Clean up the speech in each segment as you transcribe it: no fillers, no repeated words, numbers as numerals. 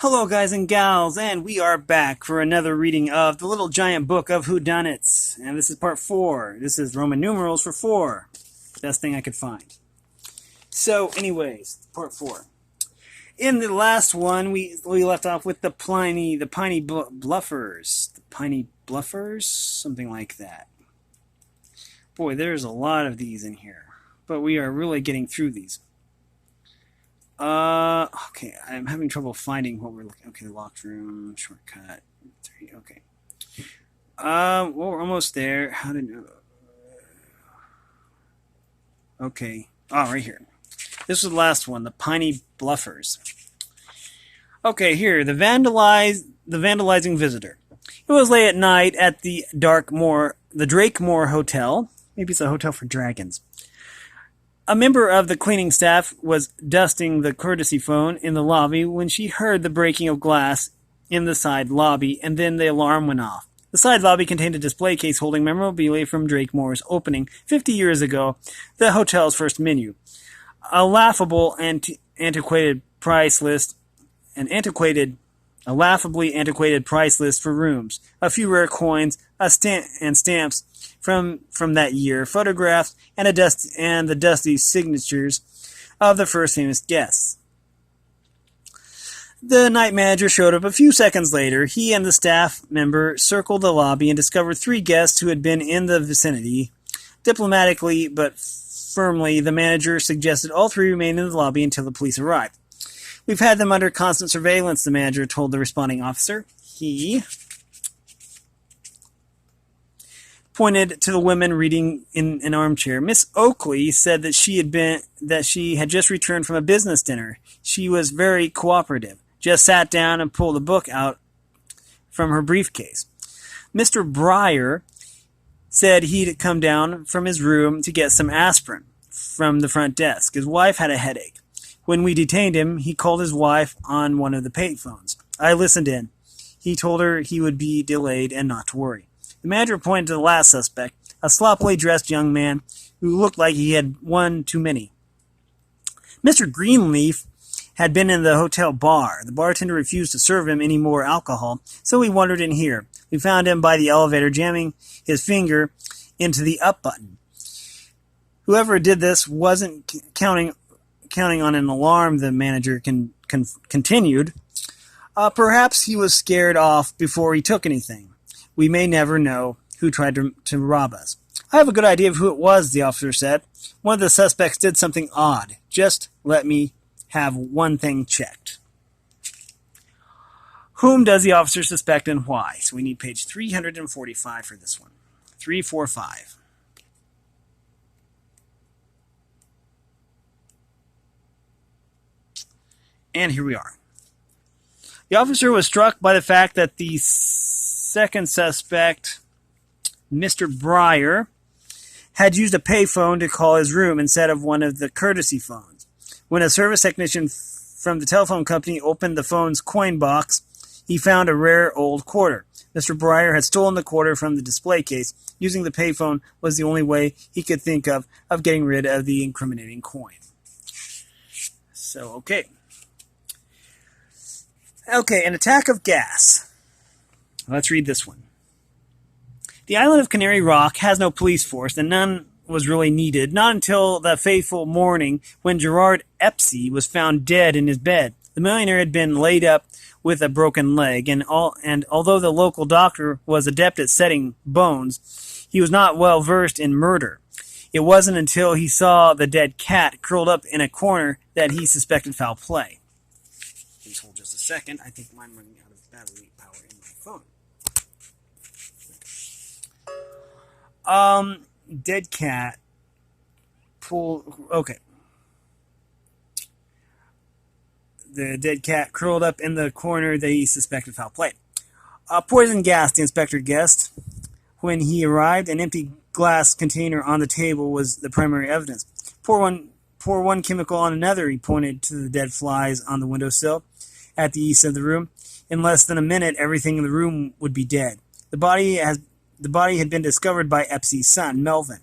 Hello, guys and gals, and we are back for another reading of the Little Giant Book of Whodunits. And this is part 4. This is Roman numerals for 4. Best thing I could find. So, anyways, part 4. In the last one, we left off with the Piney Bluffers. The Piney Bluffers? Something like that. Boy, there's a lot of these in here. But we are really getting through these. Okay, I'm having trouble finding what we're looking. Okay, locked room, shortcut, 3, okay. Well, we're almost there. How did... Okay. Oh, right here. This was the last one, the Piney Bluffers. Okay, here, the Vandalizing Visitor. It was late at night at the Drakemore Hotel. Maybe it's a hotel for dragons. A member of the cleaning staff was dusting the courtesy phone in the lobby when she heard the breaking of glass in the side lobby, and then the alarm went off. The side lobby contained a display case holding memorabilia from Drakemore's opening 50 years ago, the hotel's first menu. A laughably antiquated price list for rooms, a few rare coins, and stamps from that year, photographs, and the dusty signatures of the first famous guests. The night manager showed up a few seconds later. He and the staff member circled the lobby and discovered 3 guests who had been in the vicinity. Diplomatically but firmly, the manager suggested all 3 remain in the lobby until the police arrived. "We've had them under constant surveillance," the manager told the responding officer. He pointed to the women reading in an armchair. Miss Oakley said that she had just returned from a business dinner. She was very cooperative, just sat down and pulled a book out from her briefcase. Mr. Breyer said he'd come down from his room to get some aspirin from the front desk. His wife had a headache. When we detained him, he called his wife on one of the payphones. I listened in. He told her he would be delayed and not to worry. The manager pointed to the last suspect, a sloppily dressed young man who looked like he had one too many. Mr. Greenleaf had been in the hotel bar. The bartender refused to serve him any more alcohol, so he wandered in here. We found him by the elevator jamming his finger into the up button. Whoever did this wasn't counting on an alarm, the manager continued. Perhaps he was scared off before he took anything. We may never know who tried to rob us. I have a good idea of who it was, the officer said. One of the suspects did something odd. Just let me have one thing checked. Whom does the officer suspect and why? So we need page 345 for this one. 345. And here we are. The officer was struck by the fact that the second suspect, Mr. Breyer, had used a payphone to call his room instead of one of the courtesy phones. When a service technician from the telephone company opened the phone's coin box, he found a rare old quarter. Mr. Breyer had stolen the quarter from the display case. Using the payphone was the only way he could think of getting rid of the incriminating coin. So, okay, an attack of gas. Let's read this one. The island of Canary Rock has no police force, and none was really needed, not until the fateful morning when Gerard Epsy was found dead in his bed. The millionaire had been laid up with a broken leg, and although the local doctor was adept at setting bones, he was not well versed in murder. It wasn't until he saw the dead cat curled up in a corner that he suspected foul play. Please hold just a second. I think I'm running out of battery power in my phone. Dead cat. Okay. The dead cat curled up in the corner that he suspected foul play. Poison gas, the inspector guessed. When he arrived, an empty glass container on the table was the primary evidence. Pour one chemical on another, he pointed to the dead flies on the windowsill at the east of the room. In less than a minute, everything in the room would be dead. The body had been discovered by Epsy's son, Melvin.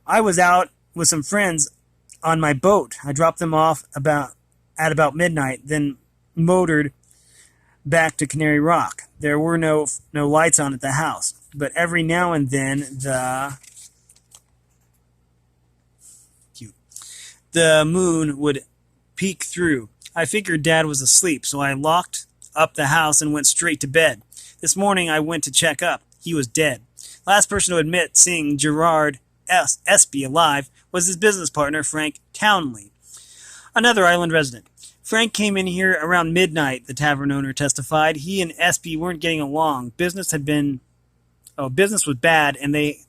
I was out with some friends on my boat. I dropped them off at about midnight, then motored back to Canary Rock. There were no lights on at the house, but every now and then the moon would peek through. I figured Dad was asleep, so I locked up the house and went straight to bed. This morning I went to check up. He was dead. Last person to admit seeing Gerard Espy alive was his business partner, Frank Townley, another island resident. Frank came in here around midnight, the tavern owner testified. He and Espy weren't getting along. Business was bad, and they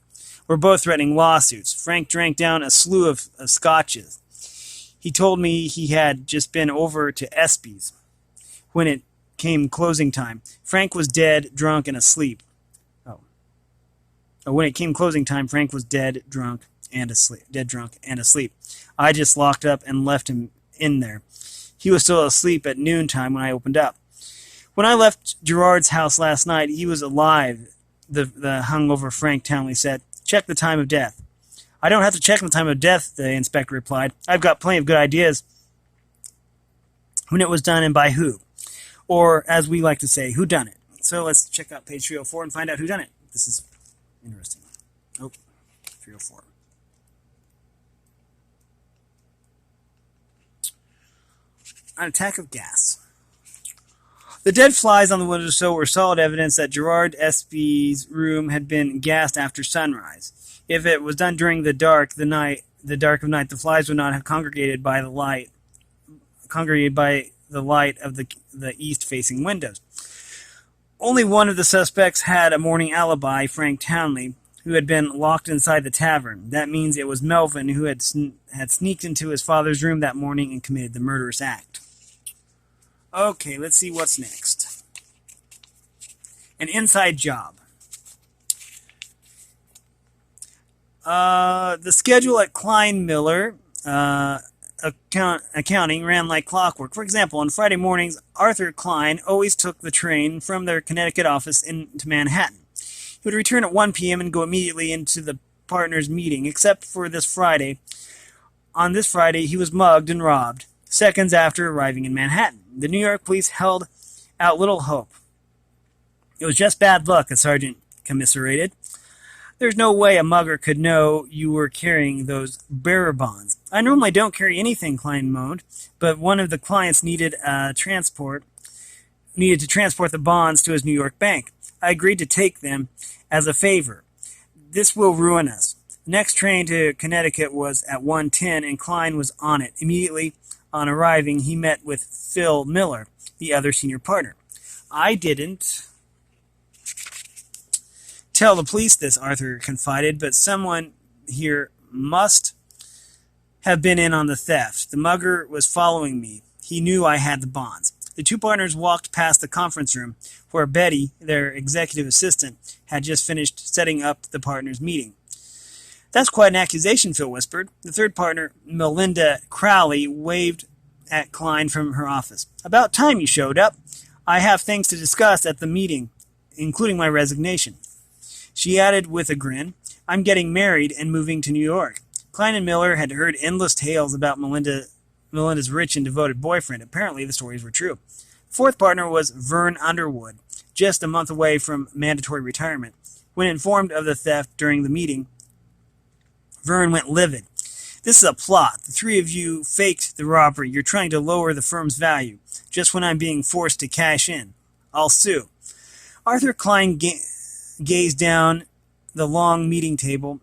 were both threatening lawsuits. Frank drank down a slew of scotches. He told me he had just been over to Espy's when it came closing time. Frank was dead, drunk, and asleep. When it came closing time, Frank was dead, drunk, and asleep. I just locked up and left him in there. He was still asleep at noontime when I opened up. When I left Gerard's house last night, he was alive, the hungover Frank Townley said. Check the time of death. I don't have to check the time of death, the inspector replied. I've got plenty of good ideas when it was done and by who. Or, as we like to say, who done it. So let's check out page 304 and find out who done it. This is interesting. 304. An attack of gas. The dead flies on the windowsill were solid evidence that Gerard Espy's room had been gassed after sunrise. If it was done during the dark of night, the flies would not have congregated by the light of the east-facing windows. Only one of the suspects had a morning alibi, Frank Townley, who had been locked inside the tavern. That means it was Melvin who had sneaked into his father's room that morning and committed the murderous act. Okay, let's see what's next. An inside job. The schedule at Klein Miller accounting ran like clockwork. For example, on Friday mornings, Arthur Klein always took the train from their Connecticut office into Manhattan. He would return at 1 p.m. and go immediately into the partners' meeting, except for this Friday. On this Friday, he was mugged and robbed, seconds after arriving in Manhattan. The New York police held out little hope. It was just bad luck, a sergeant commiserated. There's no way a mugger could know you were carrying those bearer bonds. I normally don't carry anything, Klein moaned, but one of the clients needed to transport the bonds to his New York bank. I agreed to take them as a favor. This will ruin us. The next train to Connecticut was at 1:10, and Klein was on it. Immediately on arriving, he met with Phil Miller, the other senior partner. I didn't tell the police this, Arthur confided, but someone here must have been in on the theft. The mugger was following me. He knew I had the bonds. The two partners walked past the conference room, where Betty, their executive assistant, had just finished setting up the partners' meeting. That's quite an accusation, Phil whispered. The third partner, Melinda Crowley, waved at Klein from her office. About time you showed up. I have things to discuss at the meeting, including my resignation. She added with a grin, I'm getting married and moving to New York. Klein and Miller had heard endless tales about Melinda's rich and devoted boyfriend. Apparently the stories were true. The fourth partner was Vern Underwood, just a month away from mandatory retirement. When informed of the theft during the meeting, Vern went livid. This is a plot. The three of you faked the robbery. You're trying to lower the firm's value, just when I'm being forced to cash in. I'll sue. Arthur Klein gazed down the long meeting table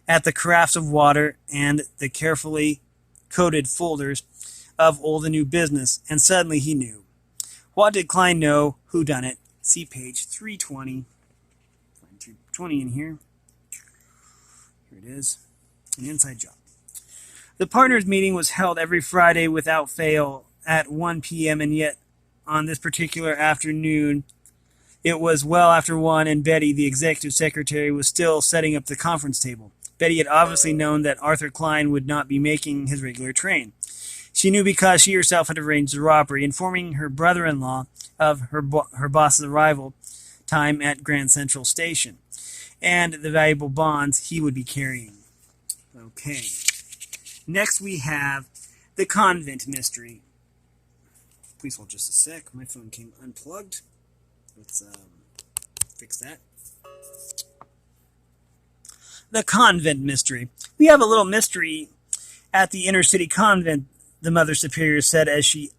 at the carafes of water and the carefully coded folders of old and new business, and suddenly he knew. What did Klein know? Who done it? See page 320. Find 320 in here. Here it is. An inside job. The partners' meeting was held every Friday without fail at 1 p.m., and yet on this particular afternoon, it was well after 1, and Betty, the executive secretary, was still setting up the conference table. Betty had obviously known that Arthur Klein would not be making his regular train. She knew because she herself had arranged the robbery, informing her brother-in-law of her boss's arrival time at Grand Central Station, and the valuable bonds he would be carrying. Okay. Next we have the Convent Mystery. Please hold just a sec. My phone came unplugged. Let's fix that. The Convent Mystery. We have a little mystery at the inner city convent, the Mother Superior said as she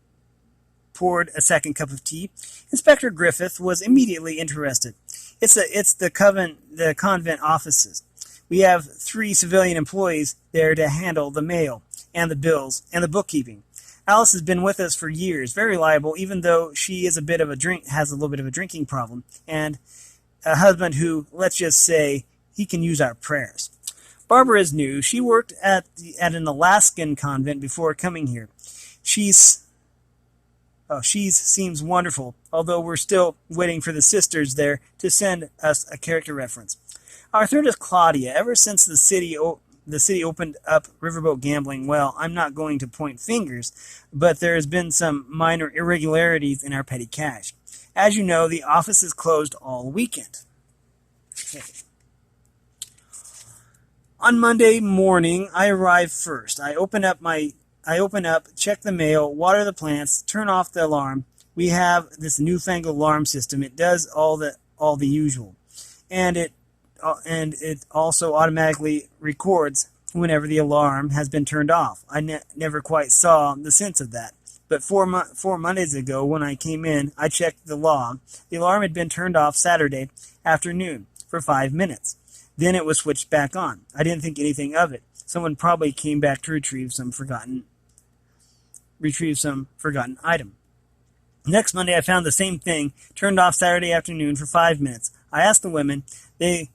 poured a second cup of tea. Inspector Griffith was immediately interested. It's the convent offices. We have 3 civilian employees there to handle the mail and the bills and the bookkeeping. Alice has been with us for years, very reliable, even though she is has a little bit of a drinking problem, and a husband who, let's just say, he can use our prayers. Barbara is new. She worked at an Alaskan convent before coming here. She seems wonderful, although we're still waiting for the sisters there to send us a character reference. Our third is Claudia. Ever since the city opened up riverboat gambling, well, I'm not going to point fingers, but there has been some minor irregularities in our petty cash. As you know, the office is closed all weekend. Okay. On Monday morning, I arrive first. I open up, check the mail, water the plants, turn off the alarm. We have this newfangled alarm system. It does all the usual, and it also automatically records whenever the alarm has been turned off. I never quite saw the sense of that. But 4 Mondays ago, when I came in, I checked the log. The alarm had been turned off Saturday afternoon for 5 minutes. Then it was switched back on. I didn't think anything of it. Someone probably came back to retrieve some forgotten item. Next Monday, I found the same thing, turned off Saturday afternoon for 5 minutes. I asked the women. They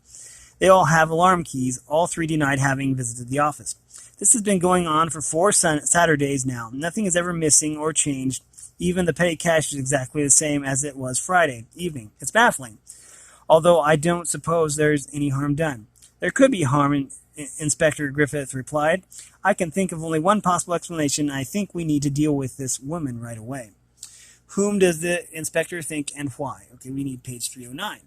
all have alarm keys. All 3 denied having visited the office. This has been going on for 4 Saturdays now. Nothing is ever missing or changed. Even the petty cash is exactly the same as it was Friday evening. It's baffling. Although I don't suppose there's any harm done. There could be harm, Inspector Griffith replied. I can think of only one possible explanation. I think we need to deal with this woman right away. Whom does the inspector think and why? Okay, we need page 309.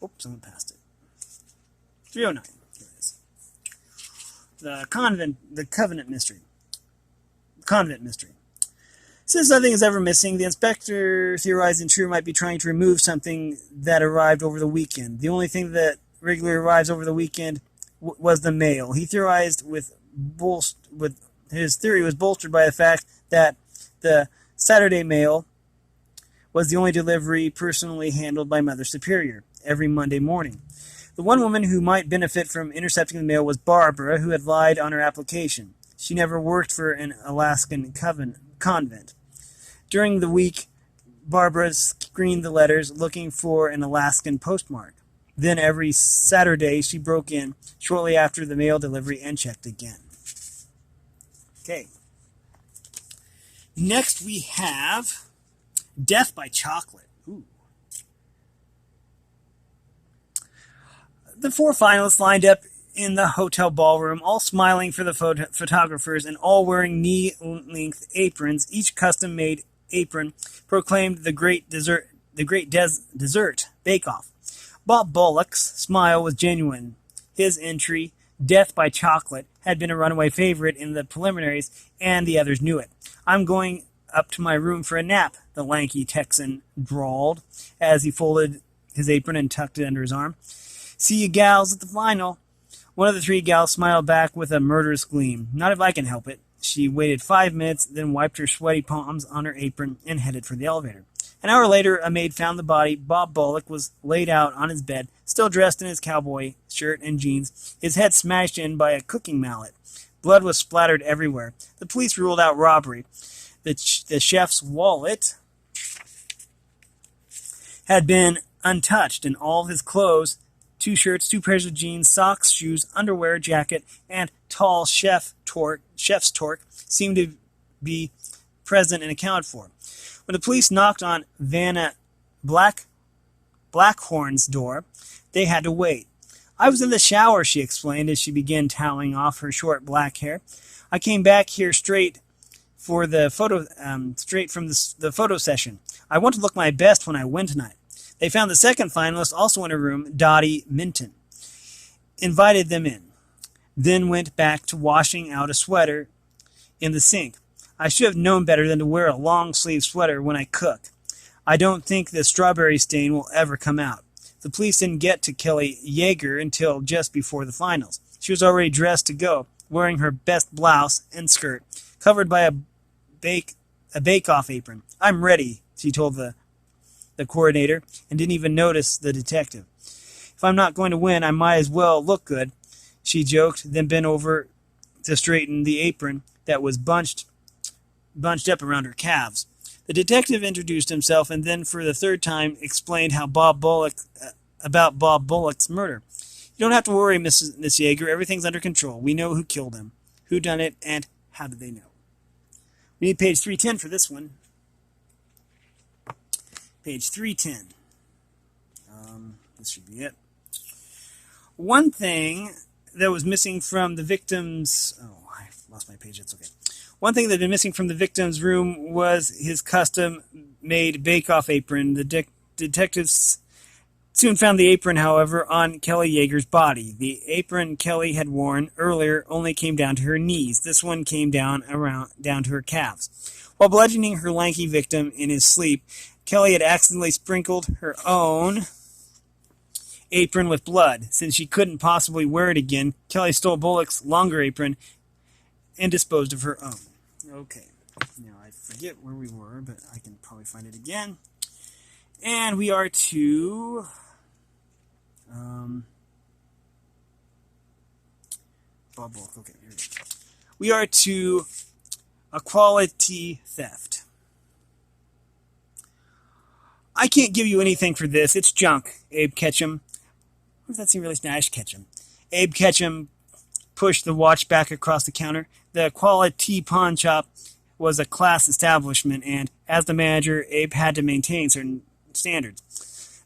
Oops, someone passed it. 309. Here it is. The Convent Mystery. Convent Mystery. Since nothing is ever missing, the inspector theorized the intruder might be trying to remove something that arrived over the weekend. The only thing that regularly arrives over the weekend was the mail. He theorized his theory was bolstered by the fact that the Saturday mail was the only delivery personally handled by Mother Superior every Monday morning. The one woman who might benefit from intercepting the mail was Barbara, who had lied on her application. She never worked for an Alaskan convent. During the week, Barbara screened the letters looking for an Alaskan postmark. Then every Saturday, she broke in shortly after the mail delivery and checked again. Okay. Next we have Death by Chocolate. Ooh. The 4 finalists lined up in the hotel ballroom, all smiling for the photographers and all wearing knee-length aprons. Each custom-made apron proclaimed the great dessert bake-off. Bob Bullock's smile was genuine. His entry, Death by Chocolate, had been a runaway favorite in the preliminaries, and the others knew it. I'm going up to my room for a nap, the lanky Texan drawled as he folded his apron and tucked it under his arm. See you gals at the final. One of the 3 gals smiled back with a murderous gleam. Not if I can help it. She waited 5 minutes, then wiped her sweaty palms on her apron and headed for the elevator. An hour later, a maid found the body. Bob Bullock was laid out on his bed, still dressed in his cowboy shirt and jeans, his head smashed in by a cooking mallet. Blood was splattered everywhere. The police ruled out robbery. The chef's wallet had been untouched, and all of his clothes, 2 shirts, 2 pairs of jeans, socks, shoes, underwear, jacket, and tall chef's torque seemed to be present and accounted for. When the police knocked on Vanna Blackhorn's door, they had to wait. I was in the shower, she explained as she began toweling off her short black hair. I came back here straight from the photo session. I want to look my best when I win tonight. They found the second finalist also in a room, Dottie Minton. Invited them in. then went back to washing out a sweater in the sink. I should have known better than to wear a long-sleeved sweater when I cook. I don't think the strawberry stain will ever come out. The police didn't get to Kelly Yeager until just before the finals. She was already dressed to go, wearing her best blouse and skirt, covered by a bake-off apron. I'm ready, she told the coordinator, and didn't even notice the detective. If I'm not going to win, I might as well look good, she joked, then bent over to straighten the apron that was bunched up around her calves. The detective introduced himself and then for the third time explained about Bob Bullock's murder. You don't have to worry, Miss Yeager. Everything's under control. We know who killed him, who done it, and how did they know. We need page 310 for this one. Page 310. This should be it. One thing that was missing from the victim's... Oh, I lost my page. That's okay. One thing that had been missing from the victim's room was his custom-made bake-off apron. The detectives soon found the apron, however, on Kelly Yeager's body. The apron Kelly had worn earlier only came down to her knees. This one came down to her calves. While bludgeoning her lanky victim in his sleep, Kelly had accidentally sprinkled her own apron with blood. Since she couldn't possibly wear it again, Kelly stole Bullock's longer apron and disposed of her own. Okay, now I forget where we were, but I can probably find it again. And we are to... Bob Bullock. Okay, here we go. We are to a Quali-Tee Theft. I can't give you anything for this. It's junk, Abe Ketchum. What does that seem really Nash Ketchum? Abe Ketchum pushed the watch back across the counter. The Quali-Tee pawn shop was a class establishment, and as the manager, Abe had to maintain certain standards.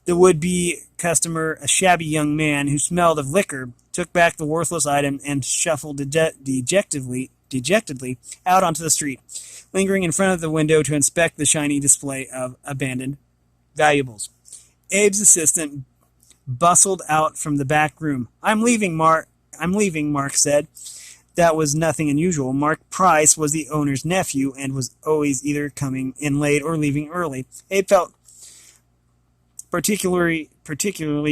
The would-be customer, a shabby young man who smelled of liquor, took back the worthless item and shuffled dejectedly out onto the street, lingering in front of the window to inspect the shiny display of abandoned valuables. Abe's assistant bustled out from the back room. I'm leaving, Mark said. That was nothing unusual. Mark Price was the owner's nephew and was always either coming in late or leaving early. Abe felt particularly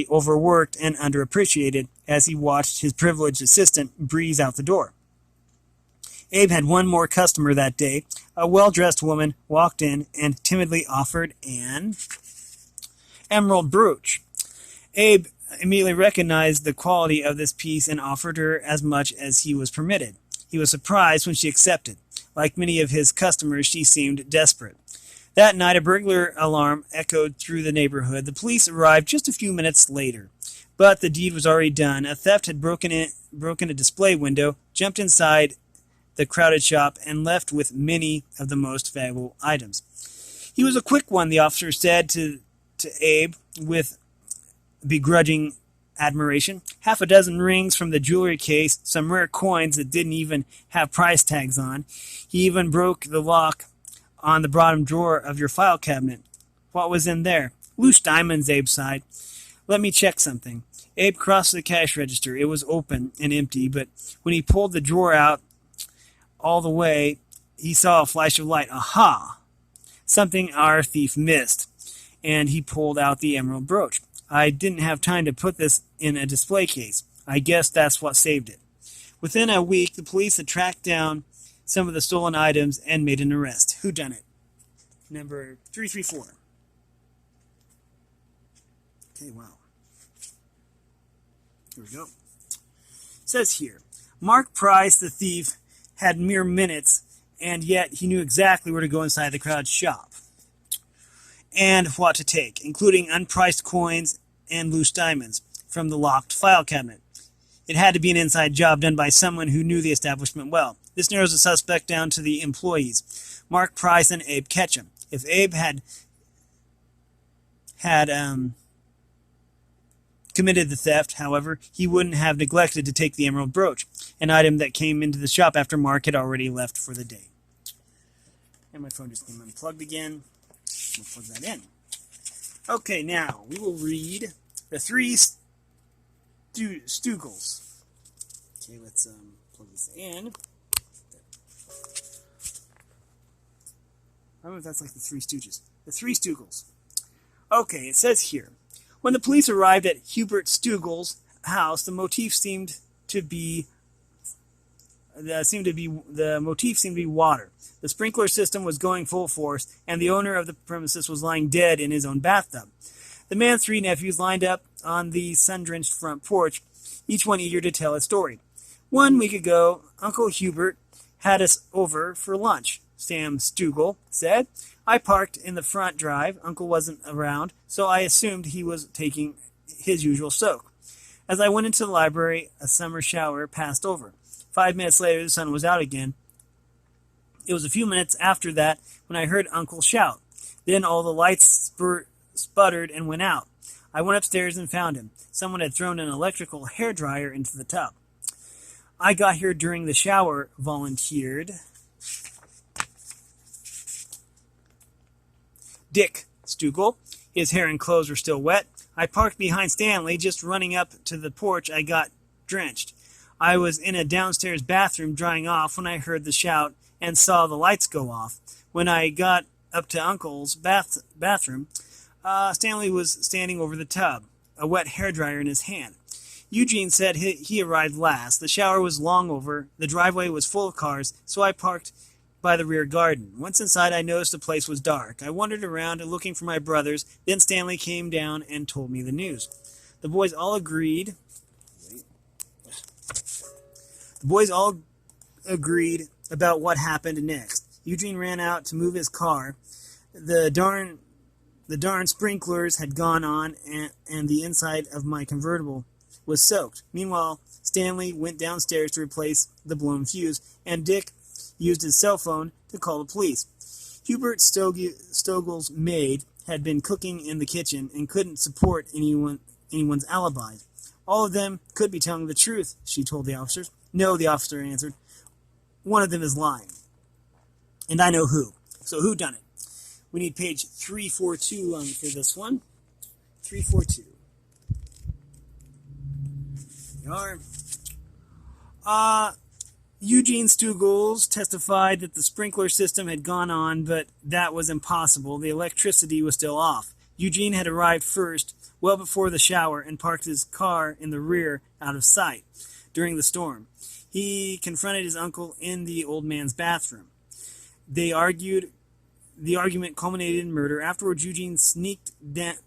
overworked and underappreciated as he watched his privileged assistant breeze out the door. Abe had one more customer that day. A well-dressed woman walked in and timidly offered an emerald brooch. Abe immediately recognized the quality of this piece and offered her as much as he was permitted. He was surprised when she accepted. Like many of his customers, she seemed desperate. That night, a burglar alarm echoed through the neighborhood. The police arrived just a few minutes later, but the deed was already done. A theft had broken a display window, jumped inside the crowded shop, and left with many of the most valuable items. He was a quick one, the officer said to Abe with begrudging admiration. Half a dozen rings from the jewelry case, some rare coins that didn't even have price tags on. He even broke the lock on the bottom drawer of your file cabinet. What was in there? Loose diamonds, Abe sighed. Let me check something. Abe crossed the cash register. It was open and empty, but when he pulled the drawer out all the way, he saw a flash of light. Aha! Something our thief missed. And he pulled out the emerald brooch. I didn't have time to put this in a display case. I guess that's what saved it. Within a week, the police had tracked down some of the stolen items and made an arrest. Whodunit? Number 334. Okay, wow. Here we go. It says here, Mark Price, the thief, had mere minutes, and yet he knew exactly where to go inside the crowded shop and what to take, including unpriced coins and loose diamonds from the locked file cabinet. It had to be an inside job done by someone who knew the establishment well. This narrows the suspect down to the employees, Mark Price and Abe Ketchum. If Abe had committed the theft, however, he wouldn't have neglected to take the emerald brooch, an item that came into the shop after Mark had already left for the day. And my phone just came unplugged again. We'll plug that in. Okay, now we will read the Three Stoogles. Okay, let's plug this in. I don't know if that's like the Three Stooges. The Three Stoogles. Okay, it says here. When the police arrived at Hubert Stoogles' house, the motif seemed to be water. The sprinkler system was going full force, and the owner of the premises was lying dead in his own bathtub. The man's 3 nephews lined up on the sun-drenched front porch, each one eager to tell his story. 1 week ago, Uncle Hubert had us over for lunch, Sam Stoogle said. I parked in the front drive. Uncle wasn't around, so I assumed he was taking his usual soak. As I went into the library, a summer shower passed over. 5 minutes later, the sun was out again. It was a few minutes after that when I heard Uncle shout. Then all the lights sputtered and went out. I went upstairs and found him. Someone had thrown an electrical hairdryer into the tub. I got here during the shower, volunteered Dick Stoogle. His hair and clothes were still wet. I parked behind Stanley. Just running up to the porch, I got drenched. I was in a downstairs bathroom drying off when I heard the shout and saw the lights go off. When I got up to Uncle's bathroom, Stanley was standing over the tub, a wet hairdryer in his hand. Eugene said he arrived last. The shower was long over. The driveway was full of cars, so I parked by the rear garden. Once inside, I noticed the place was dark. I wandered around looking for my brothers. Then Stanley came down and told me the news. The boys all agreed about what happened next. Eugene ran out to move his car. The darn sprinklers had gone on, and the inside of my convertible was soaked. Meanwhile, Stanley went downstairs to replace the blown fuse, and Dick used his cell phone to call the police. Hubert Stoogle's maid had been cooking in the kitchen and couldn't support anyone's alibi. All of them could be telling the truth, she told the officers. No, the officer answered. One of them is lying. And I know who. So who done it? We need page 342 for this one. 342. There are. Eugene Stoogles testified that the sprinkler system had gone on, but that was impossible. The electricity was still off. Eugene had arrived first, well before the shower, and parked his car in the rear out of sight during the storm. He confronted his uncle in the old man's bathroom. The argument culminated in murder. Afterwards, Eugene sneaked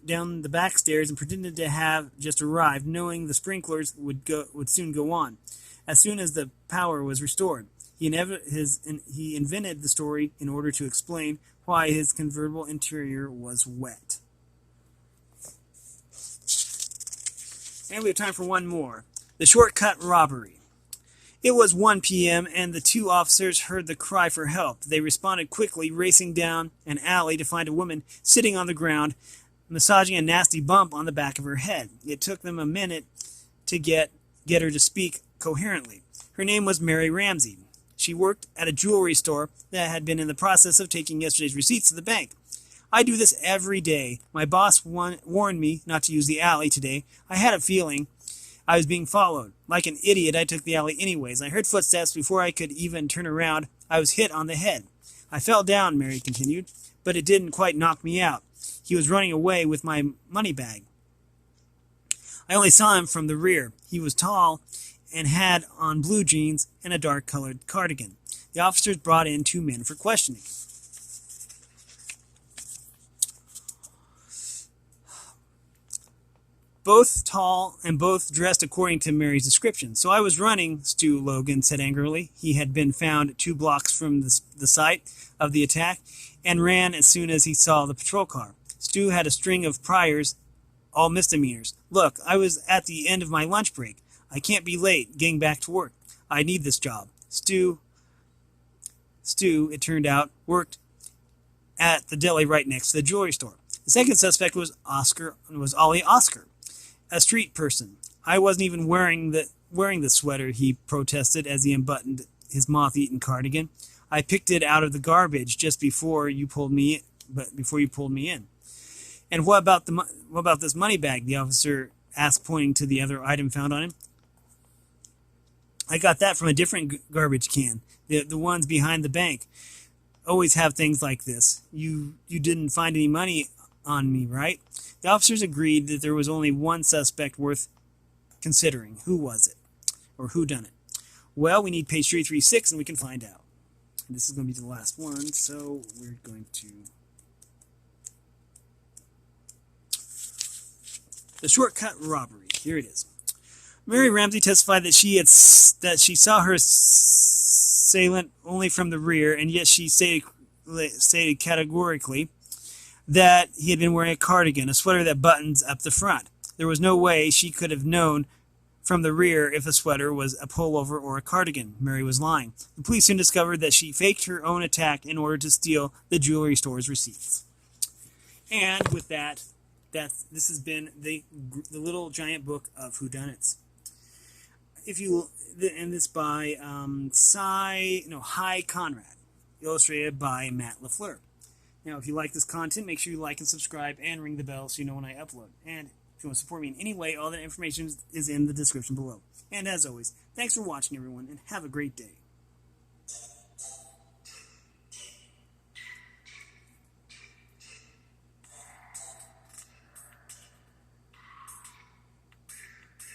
down the back stairs and pretended to have just arrived, knowing the sprinklers would soon go on. As soon as the power was restored, he invented the story in order to explain why his convertible interior was wet. And we have time for one more. The Shortcut Robbery. It was 1 p.m., and the 2 officers heard the cry for help. They responded quickly, racing down an alley to find a woman sitting on the ground, massaging a nasty bump on the back of her head. It took them a minute to get her to speak coherently. Her name was Mary Ramsey. She worked at a jewelry store that had been in the process of taking yesterday's receipts to the bank. I do this every day. My boss warned me not to use the alley today. I had a feeling I was being followed. Like an idiot, I took the alley anyways. I heard footsteps before I could even turn around. I was hit on the head. I fell down, Mary continued, but it didn't quite knock me out. He was running away with my money bag. I only saw him from the rear. He was tall and had on blue jeans and a dark-colored cardigan. The officers brought in 2 men for questioning. Both tall and both dressed according to Mary's description. So I was running, Stu Logan said angrily. He had been found 2 blocks from the site of the attack and ran as soon as he saw the patrol car. Stu had a string of priors, all misdemeanors. Look, I was at the end of my lunch break. I can't be late getting back to work. I need this job. Stu, it turned out, worked at the deli right next to the jewelry store. The second suspect was Ollie Oscar, a street person. I wasn't even wearing the sweater, he protested as he unbuttoned his moth-eaten cardigan. I picked it out of the garbage just before you pulled me in. And what about this money bag? The officer asked, pointing to the other item found on him. I got that from a different garbage can. The ones behind the bank always have things like this. You didn't find any money on me, right? The officers agreed that there was only one suspect worth considering. Who was it? Or who done it? Well, we need page 336 and we can find out. And this is going to be the last one, so we're going to... The Shortcut Robbery. Here it is. Mary Ramsey testified that she saw her assailant only from the rear, and yet she stated categorically that he had been wearing a cardigan, a sweater that buttons up the front. There was no way she could have known from the rear if the sweater was a pullover or a cardigan. Mary was lying. The police soon discovered that she faked her own attack in order to steal the jewelry store's receipts. And with that, this has been the Little Giant Book of Whodunits. And this by Hi Conrad, illustrated by Matt LaFleur. Now, if you like this content, make sure you like and subscribe and ring the bell so you know when I upload. And if you want to support me in any way, all that information is in the description below. And as always, thanks for watching, everyone, and have a great day.